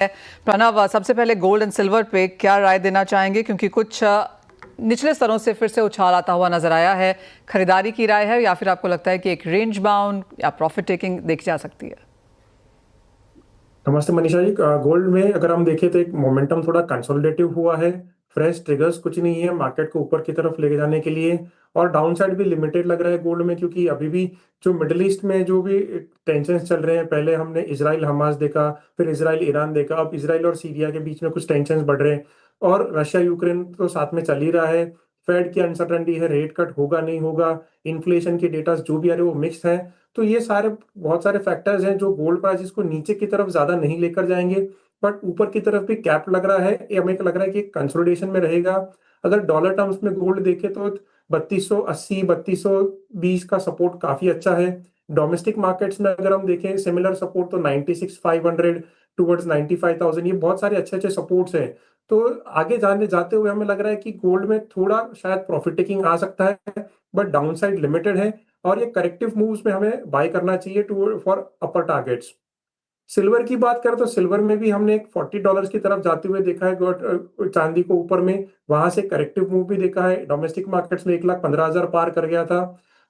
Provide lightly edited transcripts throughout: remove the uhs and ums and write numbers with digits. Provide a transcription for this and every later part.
प्रणव, सबसे पहले gold and silver पे क्या राय देना चाहेंगे, क्योंकि कुछ निचले स्तरों से फिर से उछाल आता हुआ नजर आया है। खरीदारी की राय है या फिर आपको लगता है कि एक रेंज बाउंड या प्रॉफिट टेकिंग देखी जा सकती है? नमस्ते मनीषा जी। गोल्ड में अगर हम देखें तो एक मोमेंटम थोड़ा कंसोलिडेटिव हुआ है। फ्रेश ट्रिगर्स कुछ नहीं है मार्केट को ऊपर की तरफ लेके जाने के लिए। और डाउन साइड भी लिमिटेड लग रहा है गोल्ड में, क्योंकि अभी भी जो मिडिल ईस्ट में जो भी टेंशन चल रहे हैं, पहले हमने इजराइल हमास देखा, फिर इजराइल ईरान देखा, अब इजराइल और सीरिया के बीच में कुछ टेंशन बढ़ रहे हैं। और रशिया यूक्रेन तो साथ में चल ही रहा है। फेड की अनसर्टेनिटी है, रेट कट होगा नहीं होगा, इन्फ्लेशन के डेटा जो भी आ रहे हैं वो मिक्स है। तो ये सारे बहुत सारे फैक्टर्स हैं जो गोल्ड प्राइसेस को नीचे की तरफ ज्यादा नहीं लेकर जाएंगे, बट ऊपर की तरफ भी कैप लग रहा है। ये हमें लग रहा है कि कंसोलिडेशन में रहेगा। अगर डॉलर टर्म्स में गोल्ड देखे तो 3280 3220 का सपोर्ट काफी अच्छा है। डोमेस्टिक मार्केट्स में अगर हम देखें सिमिलर सपोर्ट तो 96,500 टुवर्ड्स 95,000, ये बहुत सारे अच्छे अच्छे सपोर्ट्स हैं। तो आगे जाने जाते हुए हमें लग रहा है कि गोल्ड में थोड़ा शायद प्रॉफिट टेकिंग आ सकता है, बट डाउन साइड लिमिटेड है। और ये करेक्टिव मूव्स में हमें बाय करना चाहिए two four upper targets. Silver की बात करें तो सिल्वर में भी हमने एक $40 की तरफ जाते हुए देखा है। चांदी को ऊपर में वहां से करेक्टिव मूव भी देखा है। डोमेस्टिक मार्केट्स में 1,15,000 पार कर गया था।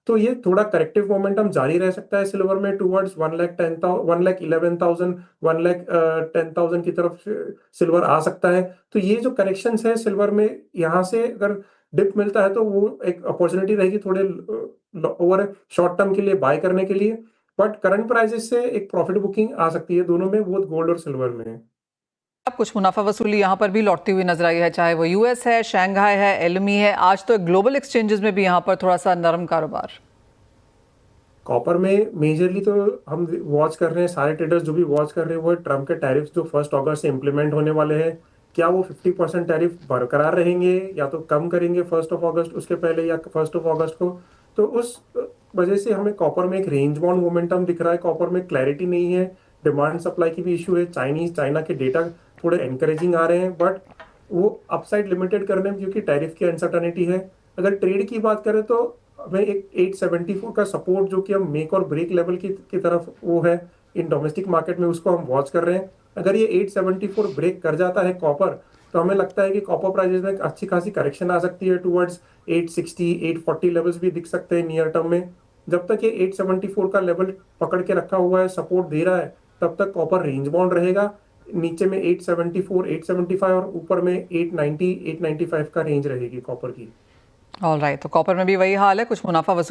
तो ये थोड़ा करेक्टिव मोमेंटम जारी रह सकता है सिल्वर में टूवर्ड्स 1,11,000 1,10,000 की तरफ सिल्वर आ सकता है। तो ये जो करेक्शंस है सिल्वर में, यहाँ से अगर डिप मिलता है तो वो एक अपॉर्चुनिटी रहेगी थोड़े ओवर शॉर्ट टर्म के लिए बाय करने के लिए। बट करंट प्राइसेस से एक प्रॉफिट बुकिंग आ सकती है दोनों में, बोथ गोल्ड और सिल्वर में। अब कुछ मुनाफा वसूली यहाँ पर भी लौटती हुई नजर आई है, चाहे वो यूएस है, शंघाई है, एलमी है। आज तो ग्लोबल एक्सचेंजेस में भी यहाँ पर थोड़ा सा नरम कारोबार। कॉपर में मेजरली तो हम वॉच कर रहे हैं, सारे ट्रेडर्स जो भी वॉच कर रहे हैं वो है ट्रम्प के टैरिफ्स जो 1 अगस्त से इम्प्लीमेंट होने वाले हैं। क्या वो 50% टैरिफ बरकरार रहेंगे या तो कम करेंगे 1 अगस्त उसके पहले या 1 अगस्त को। तो उस वजह से हमें कॉपर में एक रेंज बाउंड मोमेंटम दिख रहा है। कॉपर में क्लैरिटी नहीं है, डिमांड सप्लाई की भी इशू है। चाइना के डेटा थोड़े एनकरेजिंग आ रहे हैं, बट वो अपसाइड लिमिटेड करने में क्योंकि टैरिफ की अनसर्टनिटी है। अगर ट्रेड की बात करें तो हमें एक 874 का सपोर्ट जो कि हम मेक और ब्रेक लेवल की तरफ वो है इन डोमेस्टिक मार्केट में, उसको हम वॉच कर रहे हैं। अगर ये 874 ब्रेक कर जाता है कॉपर, तो हमें लगता है कि कॉपर प्राइसेस में एक अच्छी खासी करेक्शन आ सकती है टुवर्ड्स 860 840 लेवल्स भी दिख सकते हैं नियर टर्म में। जब तक ये 874 का लेवल पकड़ के रखा हुआ है, सपोर्ट दे रहा है, तब तक कॉपर रेंज बाउंड रहेगा। नीचे में 874 875 और ऊपर में 890 895 का रेंज रहेगी कॉपर की। ऑल राइट, तो कॉपर में भी वही हाल है, कुछ मुनाफा वसूली